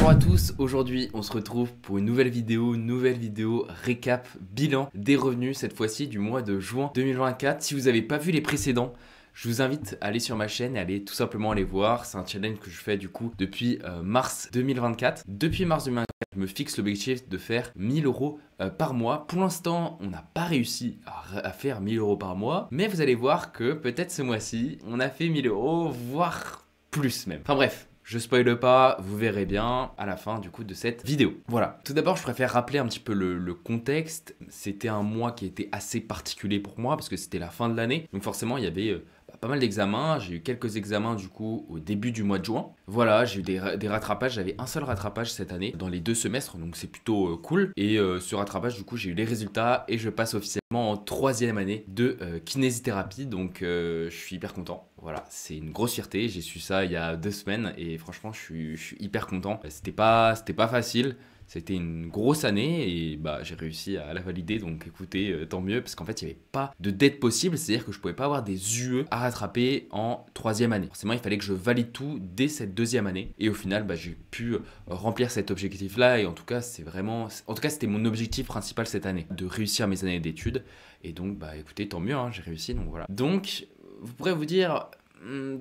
Bonjour à tous, aujourd'hui on se retrouve pour une nouvelle vidéo récap bilan des revenus, cette fois-ci du mois de juin 2024. Si vous n'avez pas vu les précédents, je vous invite à aller sur ma chaîne et aller tout simplement aller voir. C'est un challenge que je fais du coup depuis mars 2024. Depuis mars 2024, je me fixe l'objectif de faire 1000 euros par mois. Pour l'instant, on n'a pas réussi à faire 1000 euros par mois, mais vous allez voir que peut-être ce mois-ci, on a fait 1000 euros, voire plus même. Enfin bref. Je spoile pas, vous verrez bien à la fin du coup de cette vidéo. Voilà, tout d'abord je préfère rappeler un petit peu le contexte. C'était un mois qui était assez particulier pour moi parce que c'était la fin de l'année. Donc forcément il y avait pas mal d'examens. J'ai eu quelques examens du coup au début du mois de juin. Voilà, j'ai eu des rattrapages. J'avais un seul rattrapage cette année dans les 2 semestres, donc c'est plutôt cool. Et ce rattrapage du coup j'ai eu les résultats et je passe officiellement en 3e année de kinésithérapie. Donc je suis hyper content. Voilà, c'est une grosse fierté. J'ai su ça il y a 2 semaines et franchement, je suis hyper content. C'était pas facile. C'était une grosse année et bah, j'ai réussi à la valider. Donc écoutez, tant mieux parce qu'en fait, il n'y avait pas de dette possible. C'est-à-dire que je pouvais pas avoir des UE à rattraper en 3e année. Forcément, il fallait que je valide tout dès cette 2e année. Et au final, bah, j'ai pu remplir cet objectif-là. Et en tout cas, c'était mon objectif principal cette année, de réussir mes années d'études. Et donc, bah écoutez, tant mieux, hein, j'ai réussi. Donc voilà. Donc, vous pourrez vous dire,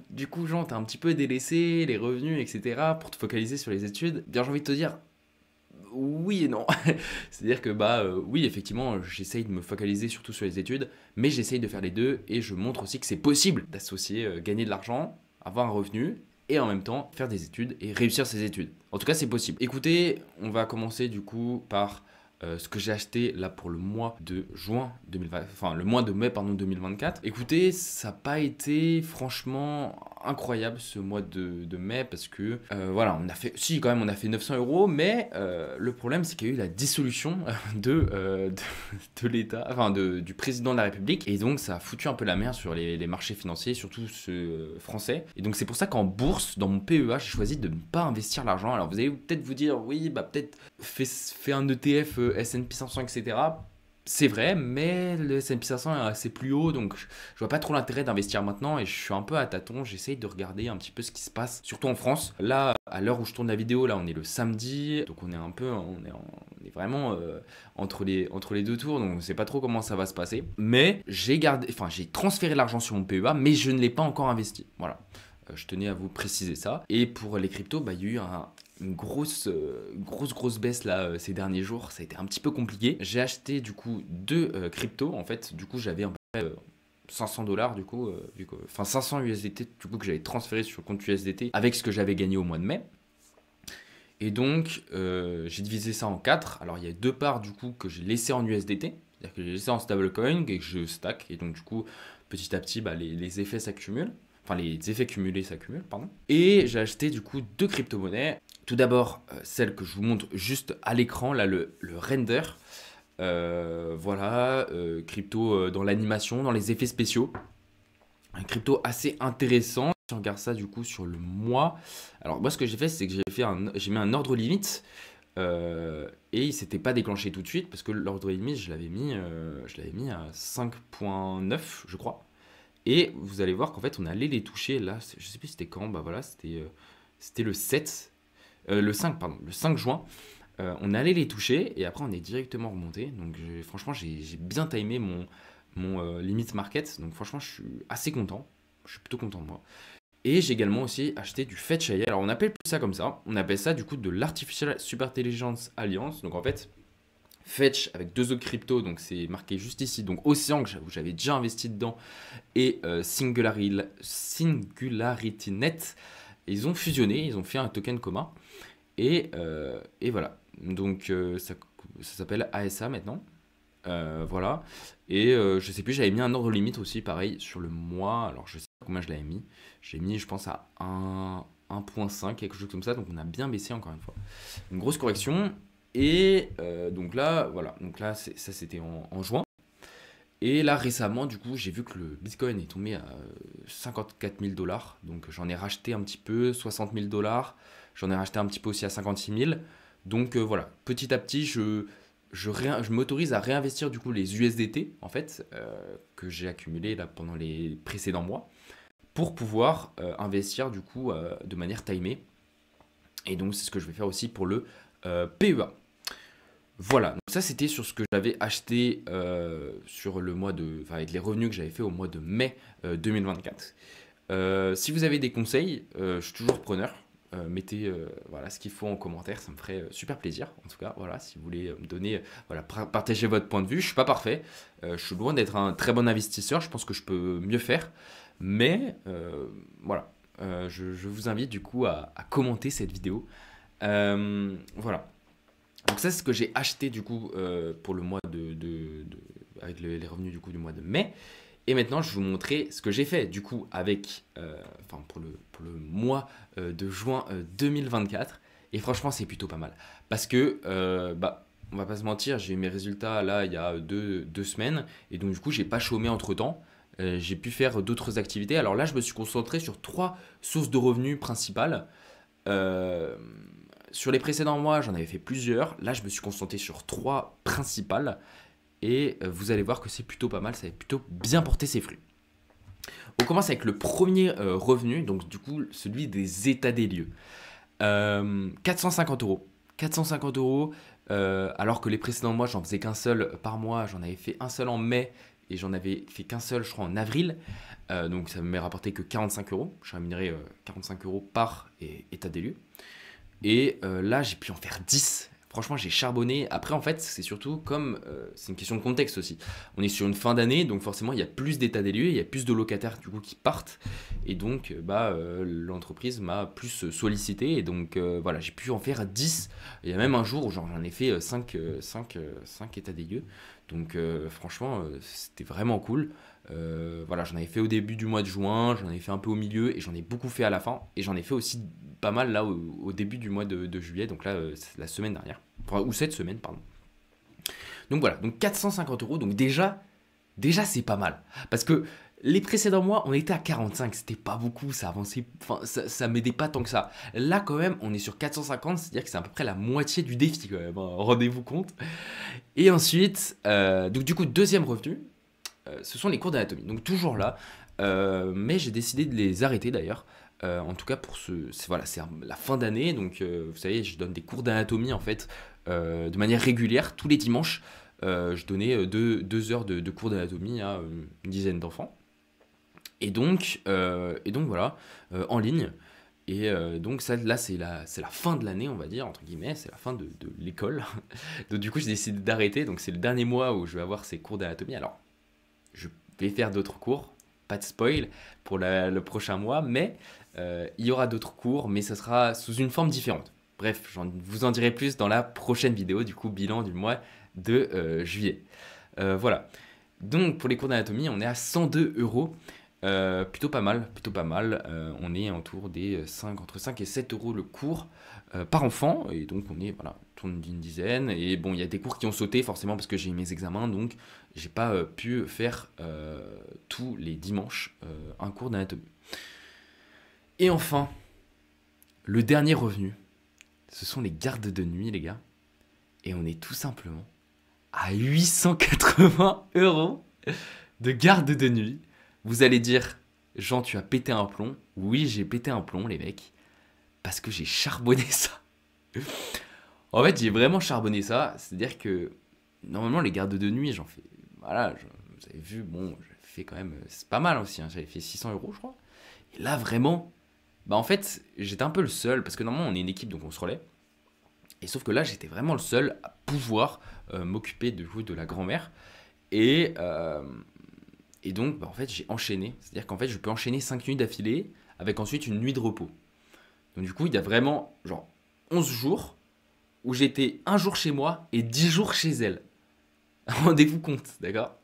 du coup, Jean, t'as un petit peu délaissé les revenus, etc. pour te focaliser sur les études. Bien, j'ai envie de te dire, oui et non. C'est-à-dire que, oui, effectivement, j'essaye de me focaliser surtout sur les études, mais j'essaye de faire les deux et je montre aussi que c'est possible d'associer gagner de l'argent, avoir un revenu et en même temps faire des études et réussir ses études. En tout cas, c'est possible. Écoutez, on va commencer du coup par ce que j'ai acheté là pour le mois de juin 2020, enfin le mois de mai pardon 2024. Écoutez, ça n'a pas été franchement incroyable ce mois de mai parce que voilà, on a fait 900 euros, mais le problème c'est qu'il y a eu la dissolution de l'État, enfin du président de la République, et donc ça a foutu un peu la merde sur les marchés financiers, surtout ceux français. Et donc c'est pour ça qu'en bourse, dans mon PEA, j'ai choisi de ne pas investir l'argent. Alors vous allez peut-être vous dire, oui, bah peut-être fais un ETF S&P 500, etc. C'est vrai, mais le S&P 500 est assez plus haut, donc je vois pas trop l'intérêt d'investir maintenant et je suis un peu à tâtons. J'essaye de regarder un petit peu ce qui se passe, surtout en France. Là, à l'heure où je tourne la vidéo, là, on est le samedi, donc on est vraiment entre les deux tours, donc on sait pas trop comment ça va se passer. Mais j'ai transféré l'argent sur mon PEA, mais je ne l'ai pas encore investi. Voilà. Je tenais à vous préciser ça. Et pour les cryptos, bah, il y a eu une grosse baisse là ces derniers jours. Ça a été un petit peu compliqué. J'ai acheté du coup 2 cryptos. En fait, du coup, j'avais à peu près 500 dollars enfin 500 USDT du coup que j'avais transféré sur le compte USDT avec ce que j'avais gagné au mois de mai. Et donc, j'ai divisé ça en 4. Alors, il y a 2 parts du coup que j'ai laissé en USDT. C'est-à-dire que j'ai laissé en stablecoin et que je stack. Et donc, du coup, petit à petit, bah, les effets s'accumulent. Enfin, les effets cumulés s'accumulent, pardon. Et j'ai acheté du coup 2 crypto-monnaies. Tout d'abord, celle que je vous montre juste à l'écran, là, le render. Voilà, crypto dans l'animation, dans les effets spéciaux. Un crypto assez intéressant. Si on regarde ça du coup sur le mois. Alors moi, ce que j'ai fait, c'est que j'ai mis un ordre limite. Et il s'était pas déclenché tout de suite parce que l'ordre limite, je l'avais mis à 5.9, je crois. Et vous allez voir qu'en fait, on allait les toucher là. Je sais plus c'était quand. Bah voilà, c'était le 7. Le 5, pardon. Le 5 juin. On allait les toucher et après, on est directement remonté. Donc franchement, j'ai bien timé mon limit market. Donc franchement, je suis assez content. Je suis plutôt content de moi. Et j'ai également aussi acheté du Fetch AI. Alors on appelle plus ça comme ça. On appelle ça du coup de l'Artificial Super Intelligence Alliance. Donc en fait, Fetch avec 2 autres cryptos, donc c'est marqué juste ici, donc Océan où j'avais déjà investi dedans, et SingularityNet, ils ont fusionné, ils ont fait un token commun, et voilà, donc ça s'appelle ASA maintenant, voilà, et je sais plus, j'avais mis un ordre limite aussi, pareil, sur le mois, alors je sais pas combien je l'avais mis, j'ai mis je pense à 1.5, quelque chose comme ça, donc on a bien baissé encore une fois, une grosse correction. Et donc là, voilà, donc là, ça c'était en juin. Et là, récemment, du coup, j'ai vu que le Bitcoin est tombé à 54 000 dollars. Donc j'en ai racheté un petit peu, 60 000 dollars. J'en ai racheté un petit peu aussi à 56 000. Donc voilà, petit à petit, je m'autorise à réinvestir du coup les USDT, en fait, que j'ai accumulés là pendant les précédents mois, pour pouvoir investir du coup de manière timée. Et donc, c'est ce que je vais faire aussi pour le PEA. Voilà, donc ça c'était sur ce que j'avais acheté sur le mois de, enfin, avec les revenus que j'avais fait au mois de mai 2024. Si vous avez des conseils, je suis toujours preneur. Mettez voilà, ce qu'il faut en commentaire, ça me ferait super plaisir. En tout cas, voilà, si vous voulez me donner, voilà, partager votre point de vue. Je suis pas parfait, je suis loin d'être un très bon investisseur. Je pense que je peux mieux faire, mais voilà, je vous invite du coup à commenter cette vidéo. Voilà. Donc ça, c'est ce que j'ai acheté du coup pour le mois avec les revenus du coup du mois de mai. Et maintenant, je vais vous montrer ce que j'ai fait du coup avec, enfin pour le mois de juin 2024. Et franchement, c'est plutôt pas mal. Parce que, bah, on va pas se mentir, j'ai eu mes résultats là il y a deux semaines. Et donc du coup, j'ai pas chômé entre temps. J'ai pu faire d'autres activités. Alors là, je me suis concentré sur 3 sources de revenus principales. Euh, Sur les précédents mois, j'en avais fait plusieurs. Là, je me suis concentré sur 3 principales. Et vous allez voir que c'est plutôt pas mal, ça va plutôt bien porter ses fruits. On commence avec le premier revenu, donc du coup celui des états des lieux. 450 euros. 450 euros, alors que les précédents mois, j'en faisais qu'un seul par mois. J'en avais fait un seul en mai et j'en avais fait qu'un seul, je crois, en avril. Donc ça ne m'est rapporté que 45 euros. Je rémunérais 45 euros par état des lieux. Et là, j'ai pu en faire 10. Franchement, j'ai charbonné. Après, en fait, c'est surtout comme... c'est une question de contexte aussi. On est sur une fin d'année, donc forcément, il y a plus d'états des lieux, il y a plus de locataires du coup qui partent. Et donc, l'entreprise m'a plus sollicité. Et donc, voilà, j'ai pu en faire 10. Il y a même un jour où j'en ai fait 5 états des lieux. Donc, franchement, c'était vraiment cool. Voilà, j'en avais fait au début du mois de juin, j'en ai fait un peu au milieu et j'en ai beaucoup fait à la fin. Et j'en ai fait aussi pas mal là au début du mois de juillet, donc là, c'est la semaine dernière, enfin, ou cette semaine, pardon. Donc voilà, donc 450 euros, donc déjà c'est pas mal. Parce que les précédents mois, on était à 45, c'était pas beaucoup, ça avançait, enfin, ça m'aidait pas tant que ça. Là, quand même, on est sur 450, c'est-à-dire que c'est à peu près la moitié du défi, quand même, hein, rendez-vous compte. Et ensuite, donc du coup, deuxième revenu, ce sont les cours d'anatomie. Donc toujours là, mais j'ai décidé de les arrêter d'ailleurs. En tout cas pour voilà, c'est la fin d'année, donc vous savez, je donne des cours d'anatomie en fait de manière régulière tous les dimanches. Je donnais 2 heures de cours d'anatomie à une dizaine d'enfants. Et donc voilà, en ligne. Et donc ça, là, c'est la fin de l'année, on va dire, entre guillemets, c'est la fin de l'école. Donc du coup, j'ai décidé d'arrêter. Donc c'est le dernier mois où je vais avoir ces cours d'anatomie. Alors, je vais faire d'autres cours, pas de spoil pour le prochain mois, mais il y aura d'autres cours, mais ça sera sous une forme différente. Bref, vous en dirai plus dans la prochaine vidéo, du coup, bilan du mois de juillet. Voilà. Donc, pour les cours d'anatomie, on est à 102 euros. Plutôt pas mal, plutôt pas mal. On est autour des entre 5 et 7 euros le cours par enfant. Et donc, on est, voilà, autour d'une dizaine. Et bon, il y a des cours qui ont sauté forcément parce que j'ai eu mes examens. Donc, j'ai pas pu faire tous les dimanches un cours d'anatomie. Et enfin, le dernier revenu, ce sont les gardes de nuit, les gars. Et on est tout simplement à 880 euros de garde de nuit. Vous allez dire, Jean, tu as pété un plomb. Oui, j'ai pété un plomb, les mecs, parce que j'ai charbonné ça. En fait, j'ai vraiment charbonné ça. C'est-à-dire que, normalement, les gardes de nuit, j'en fais... Voilà, vous avez vu, bon, j'ai fait quand même... C'est pas mal aussi, hein, j'avais fait 600 euros, je crois. Et là, vraiment, bah en fait, j'étais un peu le seul, parce que normalement, on est une équipe, donc on se relaie. Et sauf que là, j'étais vraiment le seul à pouvoir m'occuper de la grand-mère. Et... Et donc, bah, en fait, j'ai enchaîné. C'est-à-dire qu'en fait, je peux enchaîner 5 nuits d'affilée avec ensuite une nuit de repos. Donc, du coup, il y a vraiment, genre, 11 jours où j'étais un jour chez moi et 10 jours chez elle. Rendez-vous compte, d'accord?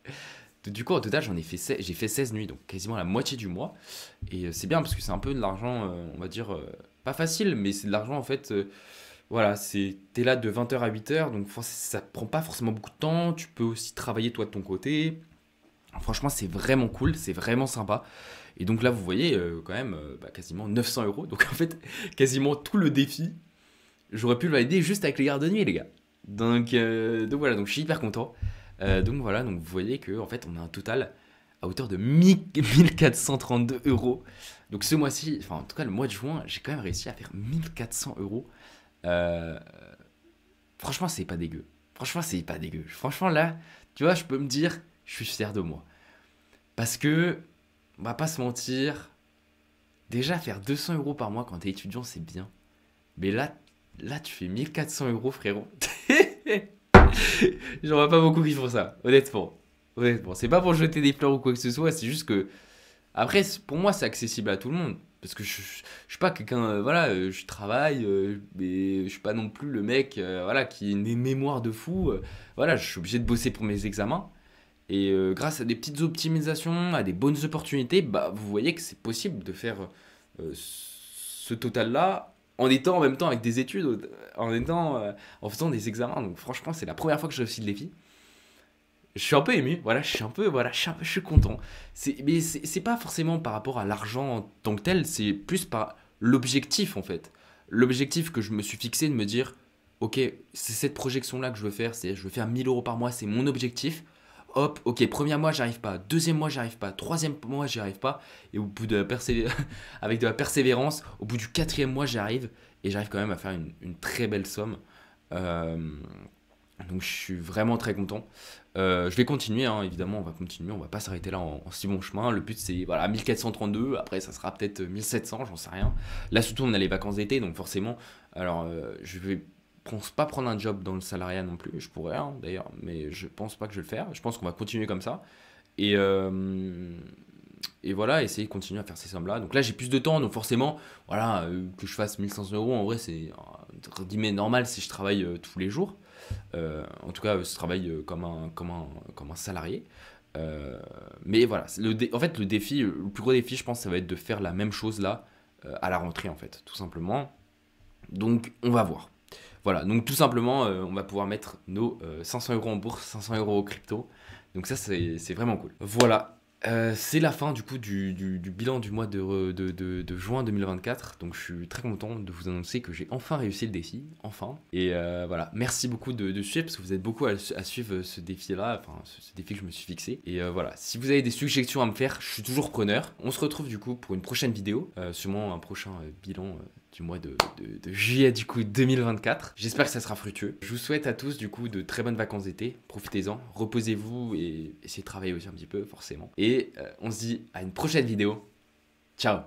Du coup, au total, j'ai fait 16 nuits, donc quasiment la moitié du mois. Et c'est bien parce que c'est un peu de l'argent, on va dire, pas facile, mais c'est de l'argent, en fait, voilà, t'es là de 20 h à 8 h, donc ça prend pas forcément beaucoup de temps. Tu peux aussi travailler toi de ton côté. Franchement, c'est vraiment cool, c'est vraiment sympa. Et donc là, vous voyez, quand même, quasiment 900 euros. Donc en fait, quasiment tout le défi, j'aurais pu le valider juste avec les gardes de nuit, les gars. Donc voilà, donc je suis hyper content. Donc voilà, donc vous voyez que en fait, on a un total à hauteur de 1432 euros. Donc ce mois-ci, enfin en tout cas le mois de juin, j'ai quand même réussi à faire 1400 euros. Euh, Franchement, c'est pas dégueu. Franchement, c'est pas dégueu. Franchement, là, tu vois, je peux me dire, je suis fier de moi. Parce que, on va pas se mentir, déjà faire 200 euros par mois quand t'es étudiant, c'est bien. Mais là, tu fais 1400 euros, frérot. J'en vois pas beaucoup qui font ça, honnêtement. Honnêtement, c'est pas pour jeter des fleurs ou quoi que ce soit, c'est juste que. Après, pour moi, c'est accessible à tout le monde. Parce que je suis pas quelqu'un. Voilà, je travaille, mais je suis pas non plus le mec voilà, qui a une mémoire de fou. Voilà, je suis obligé de bosser pour mes examens. Et grâce à des petites optimisations, à des bonnes opportunités, bah, vous voyez que c'est possible de faire ce total-là en étant en même temps avec des études, en étant, en faisant des examens. Donc franchement, c'est la première fois que je réussis le défi. Je suis un peu ému, voilà, je suis un peu, voilà, je suis content. Mais c'est pas forcément par rapport à l'argent en tant que tel, c'est plus par l'objectif en fait. L'objectif que je me suis fixé de me dire, ok, c'est cette projection-là que je veux faire, c'est je veux faire 1000 euros par mois, c'est mon objectif. Hop, ok, premier mois, j'y arrive pas, deuxième mois, j'y arrive pas, troisième mois, j'y arrive pas, et au bout de avec de la persévérance, au bout du quatrième mois, j'y arrive, et j'arrive quand même à faire une très belle somme. Euh, donc je suis vraiment très content. Je vais continuer, hein, évidemment, on va continuer, on va pas s'arrêter là en si bon chemin. Le but c'est voilà 1432, après ça sera peut-être 1700, j'en sais rien. Là surtout on a les vacances d'été, donc forcément, alors je vais pense pas prendre un job dans le salariat non plus, je pourrais hein, d'ailleurs, mais je pense pas que je vais le faire. Je pense qu'on va continuer comme ça. Et, et voilà, essayer de continuer à faire ces sommes-là. Donc là j'ai plus de temps, donc forcément, voilà, que je fasse 1500 euros, en vrai c'est entre guillemets normal si je travaille tous les jours. En tout cas, je travaille comme un salarié. Mais voilà, en fait, le défi, le plus gros défi, je pense, ça va être de faire la même chose là à la rentrée, en fait, tout simplement. Donc, on va voir. Voilà, donc tout simplement, on va pouvoir mettre nos 500 euros en bourse, 500 euros au crypto. Donc ça, c'est vraiment cool. Voilà, c'est la fin du coup du bilan du mois de juin 2024. Donc je suis très content de vous annoncer que j'ai enfin réussi le défi, enfin. Et voilà, merci beaucoup de suivre parce que vous êtes beaucoup à suivre ce défi-là, enfin ce défi que je me suis fixé. Et voilà, si vous avez des suggestions à me faire, je suis toujours preneur. On se retrouve du coup pour une prochaine vidéo, sûrement un prochain bilan du mois de juillet du coup 2024. J'espère que ça sera fructueux. Je vous souhaite à tous du coup de très bonnes vacances d'été. Profitez-en, reposez-vous et essayez de travailler aussi un petit peu forcément. Et on se dit à une prochaine vidéo. Ciao.